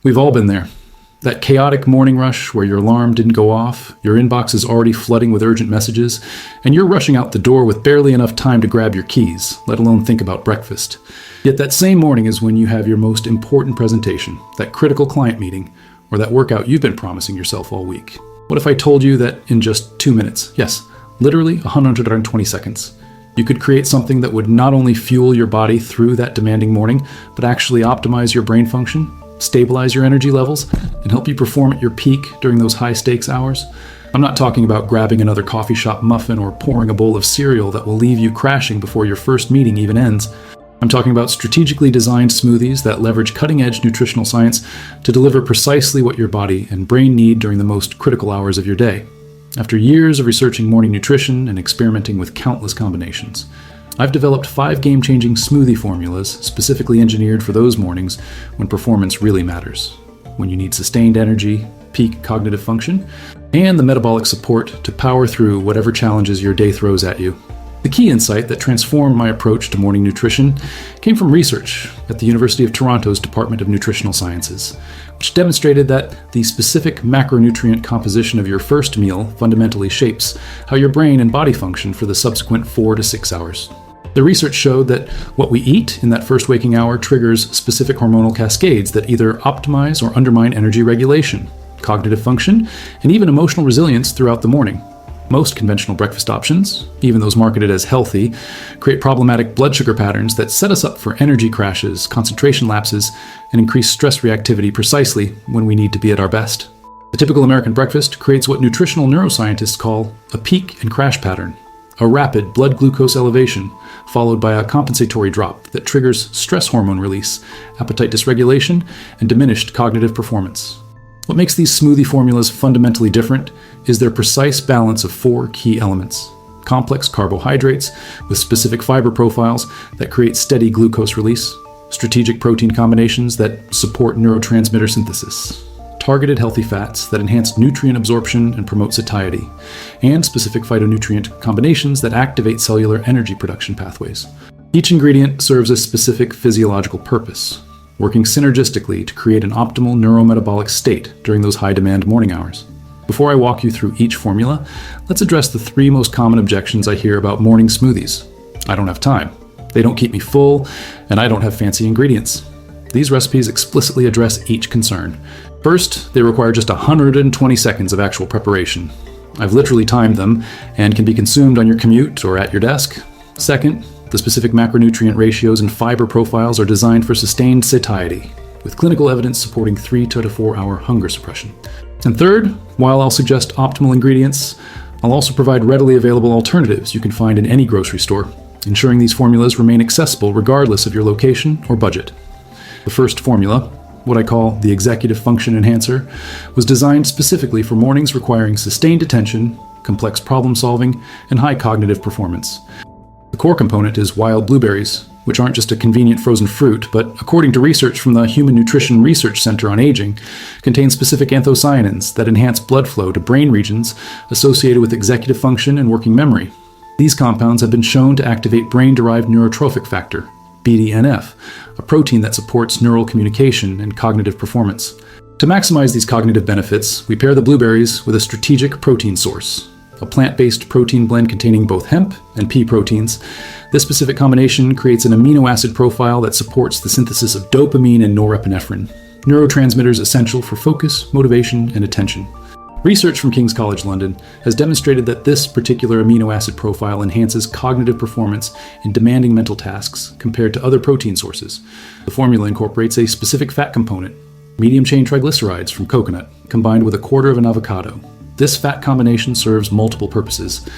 We've all been there. That chaotic morning rush where your alarm didn't go off, your inbox is already flooding with urgent messages, and you're rushing out the door with barely enough time to grab your keys, let alone think about breakfast. Yet that same morning is when you have your most important presentation, that critical client meeting, or that workout you've been promising yourself all week. What if I told you that in just 2 minutes, yes, literally 120 seconds, you could create something that would not only fuel your body through that demanding morning, but actually optimize your brain function, stabilize your energy levels, and help you perform at your peak during those high-stakes hours? I'm not talking about grabbing another coffee shop muffin or pouring a bowl of cereal that will leave you crashing before your first meeting even ends. I'm talking about strategically designed smoothies that leverage cutting-edge nutritional science to deliver precisely what your body and brain need during the most critical hours of your day. After years of researching morning nutrition and experimenting with countless combinations, I've developed 5 game-changing smoothie formulas specifically engineered for those mornings when performance really matters, when you need sustained energy, peak cognitive function, and the metabolic support to power through whatever challenges your day throws at you. The key insight that transformed my approach to morning nutrition came from research at the University of Toronto's Department of Nutritional Sciences, which demonstrated that the specific macronutrient composition of your first meal fundamentally shapes how your brain and body function for the subsequent 4 to 6 hours. The research showed that what we eat in that first waking hour triggers specific hormonal cascades that either optimize or undermine energy regulation, cognitive function, and even emotional resilience throughout the morning. Most conventional breakfast options, even those marketed as healthy, create problematic blood sugar patterns that set us up for energy crashes, concentration lapses, and increased stress reactivity precisely when we need to be at our best. The typical American breakfast creates what nutritional neuroscientists call a peak and crash pattern, a rapid blood glucose elevation, followed by a compensatory drop that triggers stress hormone release, appetite dysregulation, and diminished cognitive performance. What makes these smoothie formulas fundamentally different is their precise balance of 4 key elements: complex carbohydrates with specific fiber profiles that create steady glucose release, strategic protein combinations that support neurotransmitter synthesis, targeted healthy fats that enhance nutrient absorption and promote satiety, and specific phytonutrient combinations that activate cellular energy production pathways. Each ingredient serves a specific physiological purpose, working synergistically to create an optimal neurometabolic state during those high-demand morning hours. Before I walk you through each formula, let's address the 3 most common objections I hear about morning smoothies. I don't have time, they don't keep me full, and I don't have fancy ingredients. These recipes explicitly address each concern. First, they require just 120 seconds of actual preparation. I've literally timed them and can be consumed on your commute or at your desk. Second, the specific macronutrient ratios and fiber profiles are designed for sustained satiety, with clinical evidence supporting 3 to 4 hour hunger suppression. And third, while I'll suggest optimal ingredients, I'll also provide readily available alternatives you can find in any grocery store, ensuring these formulas remain accessible regardless of your location or budget. The first formula, what I call the Executive Function Enhancer, was designed specifically for mornings requiring sustained attention, complex problem solving, and high cognitive performance. The core component is wild blueberries, which aren't just a convenient frozen fruit, but according to research from the Human Nutrition Research Center on Aging, contain specific anthocyanins that enhance blood flow to brain regions associated with executive function and working memory. These compounds have been shown to activate brain-derived neurotrophic factor, BDNF, a protein that supports neural communication and cognitive performance. To maximize these cognitive benefits, we pair the blueberries with a strategic protein source, a plant-based protein blend containing both hemp and pea proteins. This specific combination creates an amino acid profile that supports the synthesis of dopamine and norepinephrine, neurotransmitters essential for focus, motivation, and attention. Research from King's College London has demonstrated that this particular amino acid profile enhances cognitive performance in demanding mental tasks compared to other protein sources. The formula incorporates a specific fat component, medium-chain triglycerides from coconut, combined with a quarter of an avocado. This fat combination serves multiple purposes.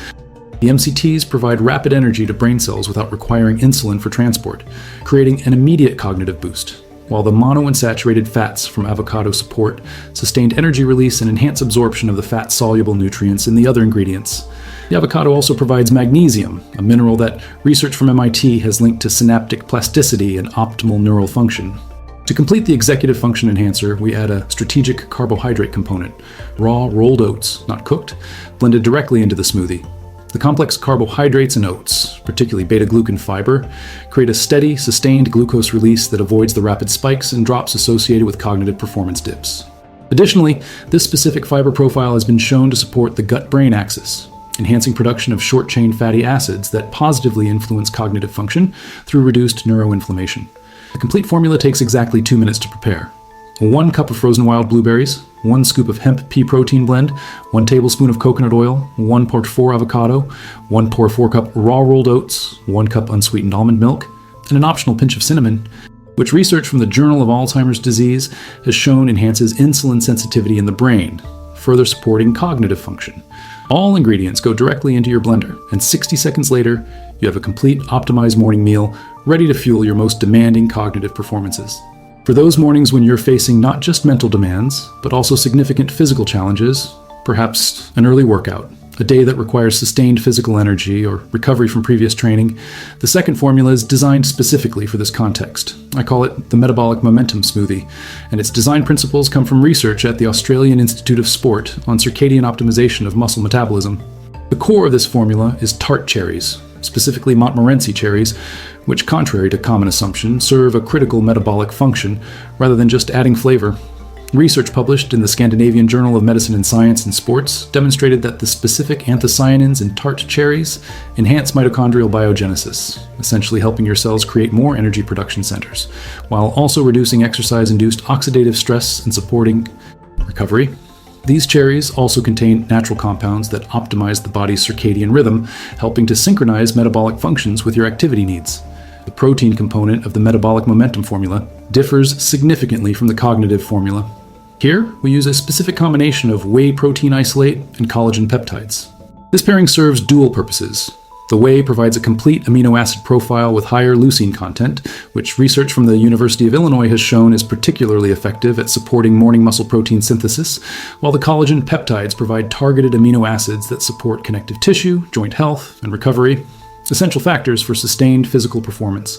The MCTs provide rapid energy to brain cells without requiring insulin for transport, creating an immediate cognitive boost, while the monounsaturated fats from avocado support sustained energy release and enhance absorption of the fat-soluble nutrients in the other ingredients. The avocado also provides magnesium, a mineral that research from MIT has linked to synaptic plasticity and optimal neural function. To complete the executive function enhancer, we add a strategic carbohydrate component, raw rolled oats, not cooked, blended directly into the smoothie. The complex carbohydrates in oats, particularly beta-glucan fiber, create a steady, sustained glucose release that avoids the rapid spikes and drops associated with cognitive performance dips. Additionally, this specific fiber profile has been shown to support the gut-brain axis, enhancing production of short-chain fatty acids that positively influence cognitive function through reduced neuroinflammation. The complete formula takes exactly 2 minutes to prepare. 1 cup of frozen wild blueberries, 1 scoop of hemp pea protein blend, 1 tablespoon of coconut oil, 1 pour 4 avocado, 1 pour 4 cup raw rolled oats, 1 cup unsweetened almond milk, and an optional pinch of cinnamon, which research from the Journal of Alzheimer's Disease has shown enhances insulin sensitivity in the brain, further supporting cognitive function. All ingredients go directly into your blender, and 60 seconds later, you have a complete optimized morning meal ready to fuel your most demanding cognitive performances. For those mornings when you're facing not just mental demands, but also significant physical challenges, perhaps an early workout, a day that requires sustained physical energy or recovery from previous training, the second formula is designed specifically for this context. I call it the Metabolic Momentum Smoothie, and its design principles come from research at the Australian Institute of Sport on circadian optimization of muscle metabolism. The core of this formula is tart cherries, specifically Montmorency cherries, which, contrary to common assumption, serve a critical metabolic function rather than just adding flavor. Research published in the Scandinavian Journal of Medicine and Science in Sports demonstrated that the specific anthocyanins in tart cherries enhance mitochondrial biogenesis, essentially helping your cells create more energy production centers, while also reducing exercise-induced oxidative stress and supporting recovery. These cherries also contain natural compounds that optimize the body's circadian rhythm, helping to synchronize metabolic functions with your activity needs. The protein component of the metabolic momentum formula differs significantly from the cognitive formula. Here, we use a specific combination of whey protein isolate and collagen peptides. This pairing serves dual purposes. The whey provides a complete amino acid profile with higher leucine content, which research from the University of Illinois has shown is particularly effective at supporting morning muscle protein synthesis, while the collagen peptides provide targeted amino acids that support connective tissue, joint health, and recovery, essential factors for sustained physical performance.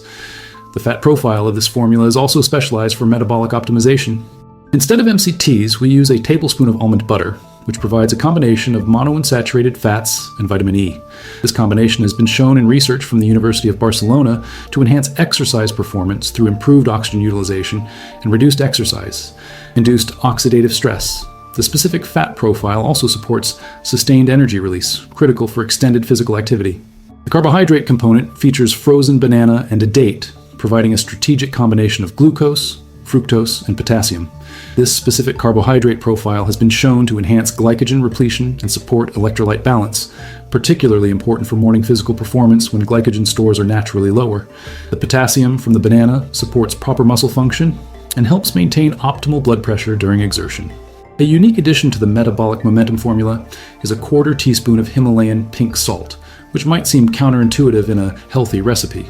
The fat profile of this formula is also specialized for metabolic optimization. Instead of MCTs, we use a tablespoon of almond butter, which provides a combination of monounsaturated fats and vitamin E. This combination has been shown in research from the University of Barcelona to enhance exercise performance through improved oxygen utilization and reduced exercise-induced oxidative stress. The specific fat profile also supports sustained energy release, critical for extended physical activity. The carbohydrate component features frozen banana and a date, providing a strategic combination of glucose, fructose, and potassium. This specific carbohydrate profile has been shown to enhance glycogen repletion and support electrolyte balance, particularly important for morning physical performance when glycogen stores are naturally lower. The potassium from the banana supports proper muscle function and helps maintain optimal blood pressure during exertion. A unique addition to the metabolic momentum formula is a 1/4 teaspoon of Himalayan pink salt, which might seem counterintuitive in a healthy recipe.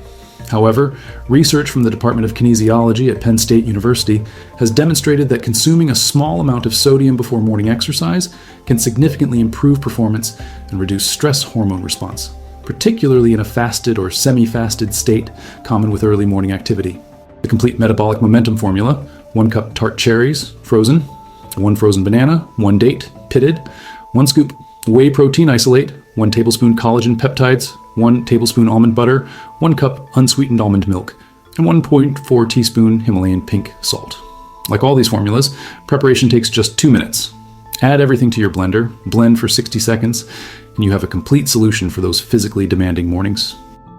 However, research from the Department of Kinesiology at Penn State University has demonstrated that consuming a small amount of sodium before morning exercise can significantly improve performance and reduce stress hormone response, particularly in a fasted or semi-fasted state common with early morning activity. The complete metabolic momentum formula: 1 cup tart cherries, frozen, 1 frozen banana, 1 date, pitted, 1 scoop whey protein isolate, 1 tablespoon collagen peptides, 1 tablespoon almond butter, 1 cup unsweetened almond milk, and 1.4 teaspoon Himalayan pink salt. Like all these formulas, preparation takes just 2 minutes. Add everything to your blender, blend for 60 seconds, and you have a complete solution for those physically demanding mornings.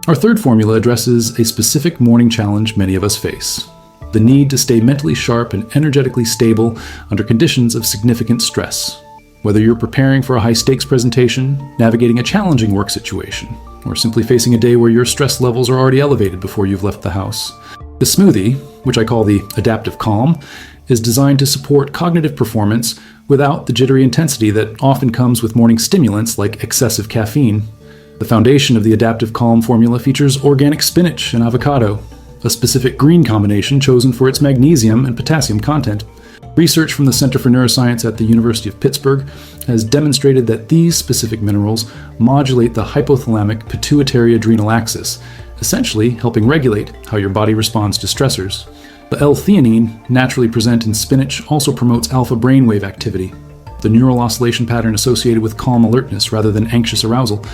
Our third formula addresses a specific morning challenge many of us face: the need to stay mentally sharp and energetically stable under conditions of significant stress. Whether you're preparing for a high-stakes presentation, navigating a challenging work situation, or simply facing a day where your stress levels are already elevated before you've left the house, the smoothie, which I call the Adaptive Calm, is designed to support cognitive performance without the jittery intensity that often comes with morning stimulants like excessive caffeine. The foundation of the Adaptive Calm formula features organic spinach and avocado, a specific green combination chosen for its magnesium and potassium content. Research from the Center for Neuroscience at the University of Pittsburgh has demonstrated that these specific minerals modulate the hypothalamic pituitary adrenal axis, essentially helping regulate how your body responds to stressors. The L-theanine, naturally present in spinach, also promotes alpha brainwave activity, the neural oscillation pattern associated with calm alertness rather than anxious arousal.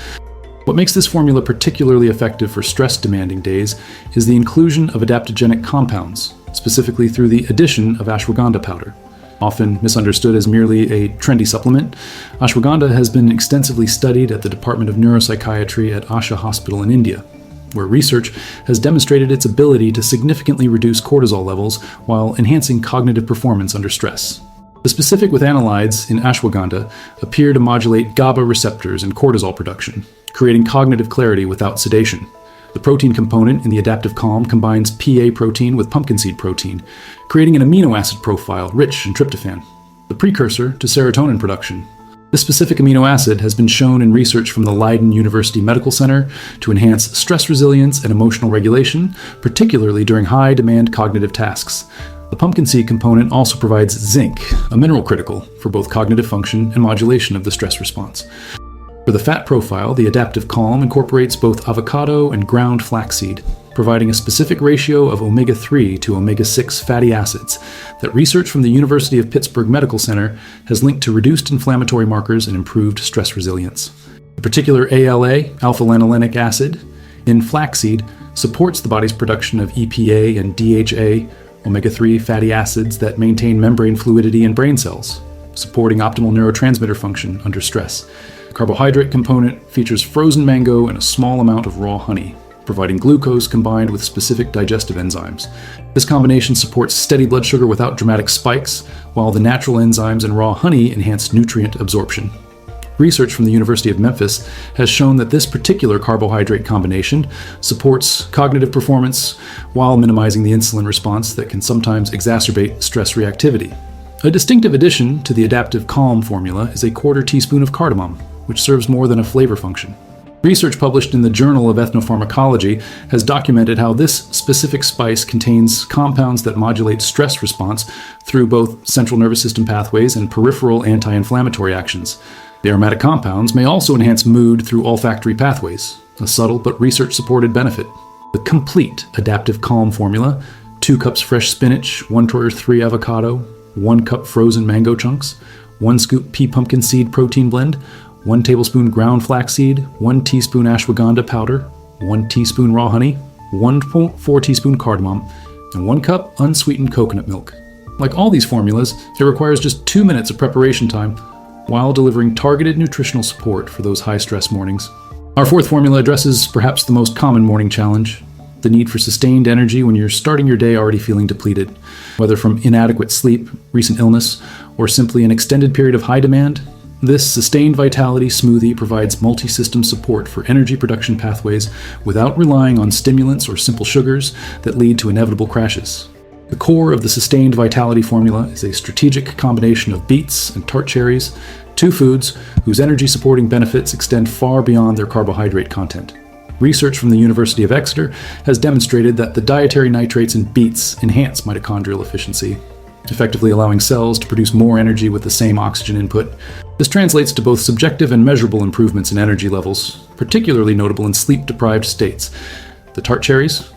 What makes this formula particularly effective for stress-demanding days is the inclusion of adaptogenic compounds, specifically through the addition of ashwagandha powder. Often misunderstood as merely a trendy supplement, ashwagandha has been extensively studied at the Department of Neuropsychiatry at Asha Hospital in India, where research has demonstrated its ability to significantly reduce cortisol levels while enhancing cognitive performance under stress. The specific withanalydes in ashwagandha appear to modulate GABA receptors in cortisol production, creating cognitive clarity without sedation. The protein component in the adaptive calm combines PA protein with pumpkin seed protein, creating an amino acid profile rich in tryptophan, the precursor to serotonin production. This specific amino acid has been shown in research from the Leiden University Medical Center to enhance stress resilience and emotional regulation, particularly during high-demand cognitive tasks. The pumpkin seed component also provides zinc, a mineral critical for both cognitive function and modulation of the stress response. For the fat profile, the adaptive calm incorporates both avocado and ground flaxseed, providing a specific ratio of omega-3 to omega-6 fatty acids that research from the University of Pittsburgh Medical Center has linked to reduced inflammatory markers and improved stress resilience. The particular ALA, alpha-lanolinic acid, in flaxseed supports the body's production of EPA and DHA, omega-3 fatty acids that maintain membrane fluidity in brain cells, supporting optimal neurotransmitter function under stress. The carbohydrate component features frozen mango and a small amount of raw honey, providing glucose combined with specific digestive enzymes. This combination supports steady blood sugar without dramatic spikes, while the natural enzymes in raw honey enhance nutrient absorption. Research from the University of Memphis has shown that this particular carbohydrate combination supports cognitive performance while minimizing the insulin response that can sometimes exacerbate stress reactivity. A distinctive addition to the adaptive calm formula is a quarter teaspoon of cardamom, which serves more than a flavor function. Research published in the Journal of Ethnopharmacology has documented how this specific spice contains compounds that modulate stress response through both central nervous system pathways and peripheral anti-inflammatory actions. The aromatic compounds may also enhance mood through olfactory pathways, a subtle but research-supported benefit. The complete adaptive calm formula: 2 cups fresh spinach, 1 or 3 avocado, 1 cup frozen mango chunks, 1 scoop pea pumpkin seed protein blend, 1 tablespoon ground flaxseed, 1 teaspoon ashwagandha powder, 1 teaspoon raw honey, 1.4 teaspoon cardamom, and 1 cup unsweetened coconut milk. Like all these formulas, it requires just 2 minutes of preparation time while delivering targeted nutritional support for those high-stress mornings. Our fourth formula addresses perhaps the most common morning challenge: the need for sustained energy when you're starting your day already feeling depleted. Whether from inadequate sleep, recent illness, or simply an extended period of high demand, this Sustained Vitality smoothie provides multi-system support for energy production pathways without relying on stimulants or simple sugars that lead to inevitable crashes. The core of the Sustained Vitality formula is a strategic combination of beets and tart cherries, 2 foods whose energy-supporting benefits extend far beyond their carbohydrate content. Research from the University of Exeter has demonstrated that the dietary nitrates in beets enhance mitochondrial efficiency, effectively allowing cells to produce more energy with the same oxygen input. This translates to both subjective and measurable improvements in energy levels, particularly notable in sleep-deprived states. The tart cherries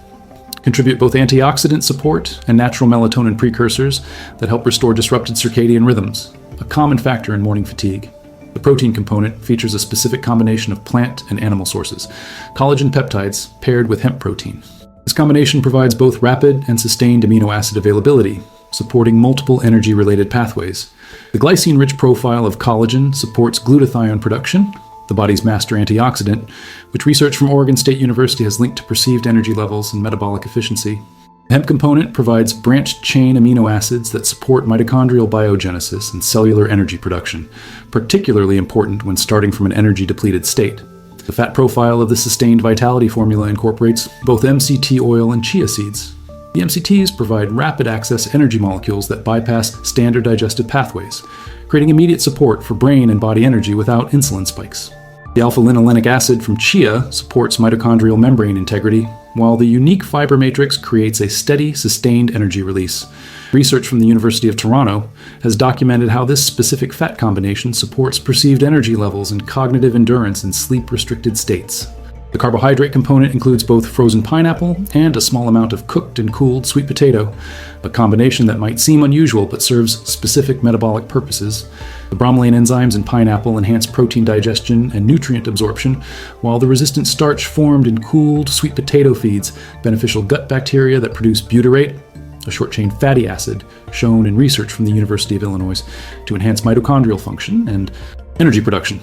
contribute both antioxidant support and natural melatonin precursors that help restore disrupted circadian rhythms, a common factor in morning fatigue. The protein component features a specific combination of plant and animal sources, collagen peptides paired with hemp protein. This combination provides both rapid and sustained amino acid availability, supporting multiple energy-related pathways. The glycine-rich profile of collagen supports glutathione production, the body's master antioxidant, which research from Oregon State University has linked to perceived energy levels and metabolic efficiency. The hemp component provides branched-chain amino acids that support mitochondrial biogenesis and cellular energy production, particularly important when starting from an energy-depleted state. The fat profile of the Sustained Vitality formula incorporates both MCT oil and chia seeds. The MCTs provide rapid-access energy molecules that bypass standard digestive pathways, creating immediate support for brain and body energy without insulin spikes. The alpha-linolenic acid from chia supports mitochondrial membrane integrity, while the unique fiber matrix creates a steady, sustained energy release. Research from the University of Toronto has documented how this specific fat combination supports perceived energy levels and cognitive endurance in sleep-restricted states. The carbohydrate component includes both frozen pineapple and a small amount of cooked and cooled sweet potato, a combination that might seem unusual but serves specific metabolic purposes. The bromelain enzymes in pineapple enhance protein digestion and nutrient absorption, while the resistant starch formed in cooled sweet potato feeds beneficial gut bacteria that produce butyrate, a short-chain fatty acid shown in research from the University of Illinois to enhance mitochondrial function and energy production.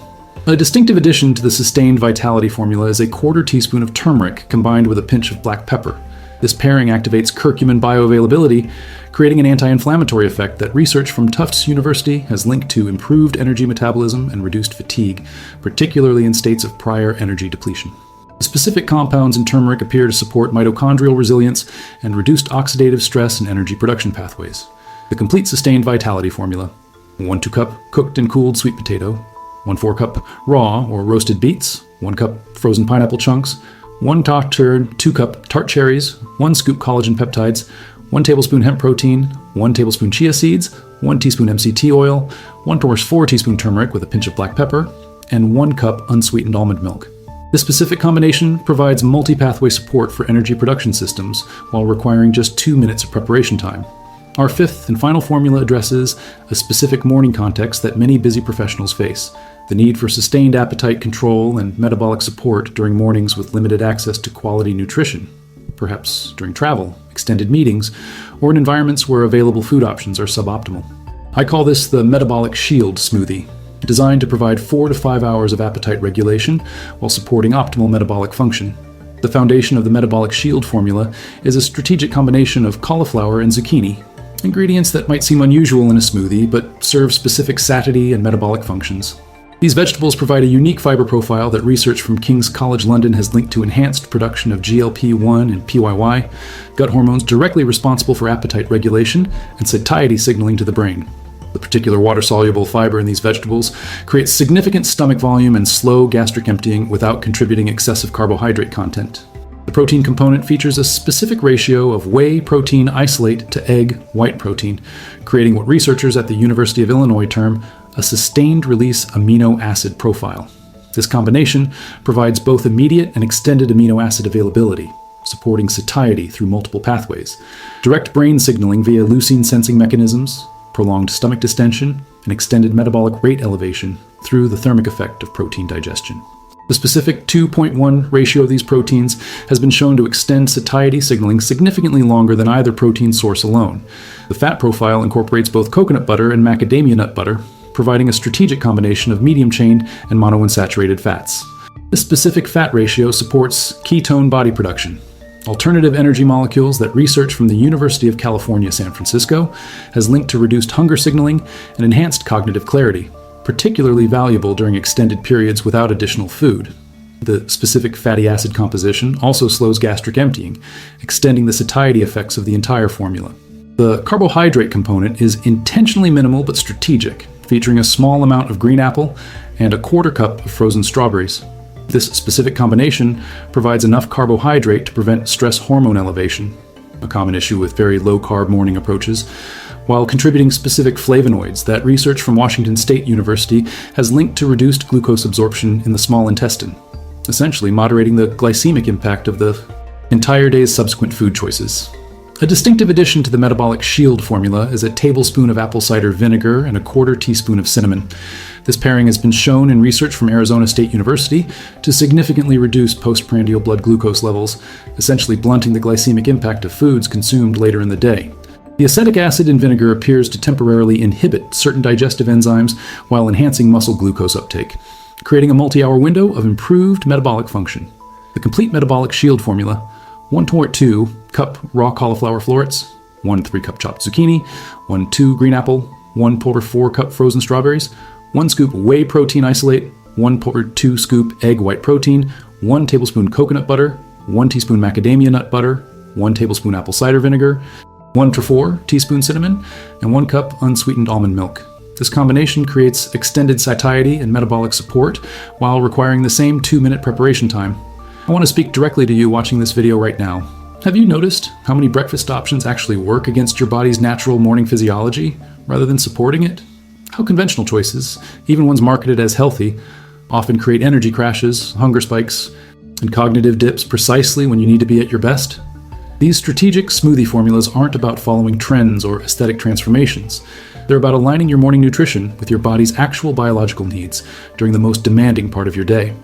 A distinctive addition to the sustained vitality formula is a quarter teaspoon of turmeric combined with a pinch of black pepper. This pairing activates curcumin bioavailability, creating an anti-inflammatory effect that research from Tufts University has linked to improved energy metabolism and reduced fatigue, particularly in states of prior energy depletion. The specific compounds in turmeric appear to support mitochondrial resilience and reduced oxidative stress and energy production pathways. The complete sustained vitality formula: 1 2-cup cooked and cooled sweet potato, 1 4-cup raw or roasted beets, 1 cup frozen pineapple chunks, 1 2-cup tart cherries, 1 scoop collagen peptides, 1 tablespoon hemp protein, 1 tablespoon chia seeds, 1 teaspoon MCT oil, 1 to 4 teaspoon turmeric with a pinch of black pepper, and 1 cup unsweetened almond milk. This specific combination provides multi-pathway support for energy production systems while requiring just 2 minutes of preparation time. Our fifth and final formula addresses a specific morning context that many busy professionals face: the need for sustained appetite control and metabolic support during mornings with limited access to quality nutrition, perhaps during travel, extended meetings, or in environments where available food options are suboptimal. I call this the metabolic shield smoothie, designed to provide 4 to 5 hours of appetite regulation while supporting optimal metabolic function. The foundation of the metabolic shield formula is a strategic combination of cauliflower and zucchini, ingredients that might seem unusual in a smoothie but serve specific satiety and metabolic functions. These vegetables provide a unique fiber profile that research from King's College London has linked to enhanced production of GLP-1 and PYY, gut hormones directly responsible for appetite regulation and satiety signaling to the brain. The particular water-soluble fiber in these vegetables creates significant stomach volume and slow gastric emptying without contributing excessive carbohydrate content. The protein component features a specific ratio of whey protein isolate to egg white protein, creating what researchers at the University of Illinois term a sustained-release amino acid profile. This combination provides both immediate and extended amino acid availability, supporting satiety through multiple pathways, direct brain signaling via leucine sensing mechanisms, prolonged stomach distension, and extended metabolic rate elevation through the thermic effect of protein digestion. The specific 2.1 ratio of these proteins has been shown to extend satiety signaling significantly longer than either protein source alone. The fat profile incorporates both coconut butter and macadamia nut butter, providing a strategic combination of medium-chain and monounsaturated fats. This specific fat ratio supports ketone body production, alternative energy molecules that research from the University of California, San Francisco has linked to reduced hunger signaling and enhanced cognitive clarity, particularly valuable during extended periods without additional food. The specific fatty acid composition also slows gastric emptying, extending the satiety effects of the entire formula. The carbohydrate component is intentionally minimal but strategic, featuring a small amount of green apple and a quarter cup of frozen strawberries. This specific combination provides enough carbohydrate to prevent stress hormone elevation, a common issue with very low-carb morning approaches, while contributing specific flavonoids that research from Washington State University has linked to reduced glucose absorption in the small intestine, essentially moderating the glycemic impact of the entire day's subsequent food choices. A distinctive addition to the metabolic shield formula is a tablespoon of apple cider vinegar and a quarter teaspoon of cinnamon. This pairing has been shown in research from Arizona State University to significantly reduce postprandial blood glucose levels, essentially blunting the glycemic impact of foods consumed later in the day. The acetic acid in vinegar appears to temporarily inhibit certain digestive enzymes while enhancing muscle glucose uptake, creating a multi-hour window of improved metabolic function. The complete metabolic shield formula: 1 2 cup raw cauliflower florets, 1 3-cup chopped zucchini, 1 2 green apple, 1 4 cup frozen strawberries, 1 scoop whey protein isolate, 1 2 scoop egg white protein, 1 tablespoon coconut butter, 1 teaspoon macadamia nut butter, 1 tablespoon apple cider vinegar, 1 to 4 teaspoon cinnamon, and 1 cup unsweetened almond milk. This combination creates extended satiety and metabolic support while requiring the same 2-minute preparation time. I want to speak directly to you watching this video right now. Have you noticed how many breakfast options actually work against your body's natural morning physiology rather than supporting it? How conventional choices, even ones marketed as healthy, often create energy crashes, hunger spikes, and cognitive dips precisely when you need to be at your best? These strategic smoothie formulas aren't about following trends or aesthetic transformations. They're about aligning your morning nutrition with your body's actual biological needs during the most demanding part of your day.